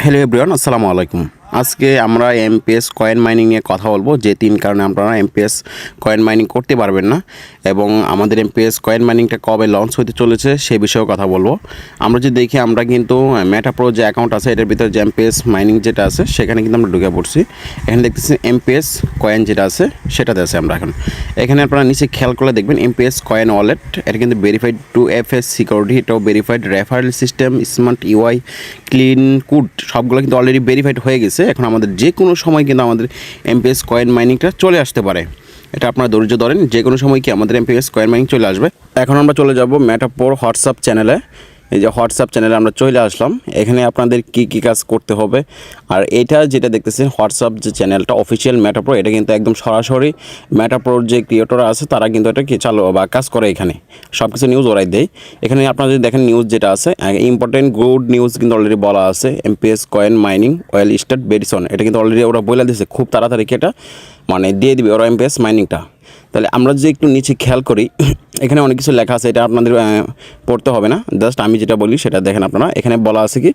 Hello everyone, আসসালামু আলাইকুম। আজকে আমরা এমপিএস কয়েন মাইনিং নিয়ে কথা বলবো, যে তিন কারণে আপনারা এমপিএস কয়েন মাইনিং করতে পারবেন না এবং আমাদের এমপিএস কয়েন মাইনিংটা কবে লঞ্চ হতে চলেছে সে বিষয়েও কথা বলবো। আমরা যদি দেখি, আমরা কিন্তু মেটাপ্রো যে অ্যাকাউন্ট আছে এটার ভিতরে যে এমপিএস মাইনিং যেটা আছে সেখানে কিন্তু আমরা ঢুকে পড়ছি। এখানে দেখতেছি এমপিএস কয়েন যেটা আছে সেটাতে আছে আমরা এখন। এখানে আপনারা নিচে খেয়াল করলে দেখবেন এমপিএস কয়েন ওয়ালেট, এটা কিন্তু ভেরিফাইড 2FA সিকিউরিটি, এটাও verified referral system, smart UI, clean code, সবগুলো কিন্তু অলরেডি ভেরিফাইড হয়ে গেছে। এখন আমাদের যে কোনো সময় কিন্তু আমাদের এমপিএস কয়েন মাইনিংটা চলে আসতে পারে। এটা আপনারা ধৈর্য ধরেন, যে কোনো সময় কি আমাদের এমপিএস কয়েন মাইনিং চলে আসবে। এখন আমরা চলে যাব মেটাপ্রোর হোয়াটসঅ্যাপ চ্যানেলে। এই যে হোয়াটসঅ্যাপ চ্যানেলে আমরা চলে আসলাম। এখানে আপনাদের কি কাজ করতে হবে, আর এটা যেটা দেখতেছেন হোয়াটসঅ্যাপ যে চ্যানেলটা অফিসিয়াল মেটাপ্রো, এটা কিন্তু একদম সরাসরি মেটাপ্রোর যে ক্রিয়েটররা আছে তারা কিন্তু এটা কি চালু বা কাজ করে, এখানে সব কিছু নিউজ ওরাই দেয়। এখানে আপনারা যদি দেখেন নিউজ যেটা আছে, ইম্পর্টেন্ট গুড নিউজ কিন্তু অলরেডি বলা আছে। MPS coin mining well start বেরিসন, এটা কিন্তু অলরেডি ওরা বলে দিয়েছে, খুব তাড়াতাড়ি এটা মানে দিয়ে দিবে ওরা এমপিএস মাইনিংটা। তাহলে আমরা যদি একটু নিচে খেয়াল করি, এখানে অনেক কিছু লেখা আছে, এটা আপনাদের পড়তে হবে না, জাস্ট আমি যেটা বলি সেটা দেখেন আপনারা। এখানে বলা আছে কি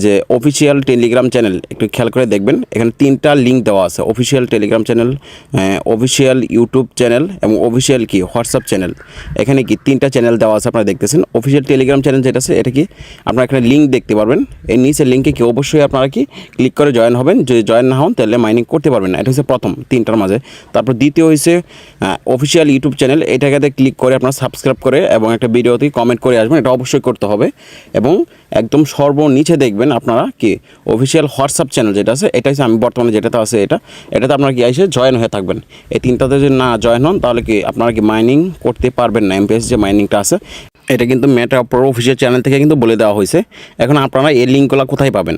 যে অফিসিয়াল টেলিগ্রাম চ্যানেল, একটু খেয়াল করে দেখবেন এখানে তিনটা লিঙ্ক দেওয়া আছে। Official Telegram channel, official YouTube channel এবং অফিসিয়াল কি হোয়াটসঅ্যাপ চ্যানেল। এখানে কি তিনটা চ্যানেল দেওয়া আছে আপনারা দেখতেছেন। অফিসিয়াল টেলিগ্রাম চ্যানেল যেটা আছে এটা কি আপনারা এখানে লিঙ্ক দেখতে পারবেন। এই নিচের লিঙ্কে কি অবশ্যই আপনারা কি ক্লিক করে জয়েন হবেন। যদি জয়েন না হন তাহলে মাইনিং করতে পারবেন না। এটা হচ্ছে প্রথম তিনটার মাঝে। তারপর দ্বিতীয় হয়েছে অফিসিয়াল ইউটিউব চ্যানেল, এটাকে ক্লিক করে আপনারা সাবস্ক্রাইব করে এবং একটা ভিডিওতে কমেন্ট করে আসবেন, এটা অবশ্যই করতে হবে। এবং একদম সর্বনিচে দেখবেন আপনারা কি অফিসিয়াল হোয়াটসঅ্যাপ চ্যানেল যেটা আছে, এটা হচ্ছে আমি বর্তমানে যেটাতে আছে এটাতে আপনারা কি এসে জয়েন হয়ে থাকবেন। এই তিনটাতে যদি না জয়েন হন তাহলে কি আপনারা কি মাইনিং করতে পারবেন না। এমপিএস যে মাইনিংটা আছে এটা কিন্তু মেটাপ্রো অফিসিয়াল চ্যানেল থেকে কিন্তু বলে দেওয়া হয়েছে। এখন আপনারা এই লিঙ্কগুলো কোথায় পাবেন,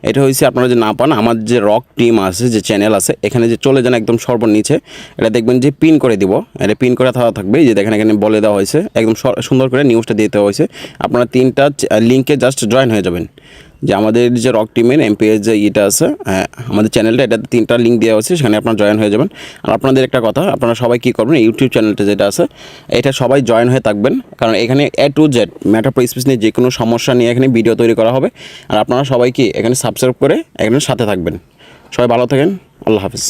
এটা হয়েছে আপনারা যদি না পান, আমার যে রক টিম আছে যে চ্যানেল আছে এখানে যে চলে যান একদম সর্বনিচে, এটা দেখবেন যে পিন করে দিব, এটা পিন করে থাকবে। যে দেখেন এখানে বলে দেওয়া হয়েছে, একদম সুন্দর করে নিউজটা দিতে হয়েছে। আপনারা তিনটা লিঙ্কে জাস্ট জয়েন হয়ে যাবেন। যে আমাদের যে রক টিমের এমপিএস যে ইটা আছে আমাদের চ্যানেলটা, এটাতে তিনটা লিঙ্ক দেওয়া হচ্ছে, সেখানে আপনারা জয়েন হয়ে যাবেন। আর আপনাদের একটা কথা, আপনারা সবাই কী করবেন, ইউটিউব চ্যানেলটা যেটা আছে এটা সবাই জয়েন হয়ে থাকবেন, কারণ এখানে A to Z মেটাপ্রো স্পেস নিয়ে যে কোনো সমস্যা নিয়ে এখানে ভিডিও তৈরি করা হবে। আর আপনারা সবাই কি এখানে সাবস্ক্রাইব করে এখানে সাথে থাকবেন। সবাই ভালো থাকেন, আল্লাহ হাফিজ।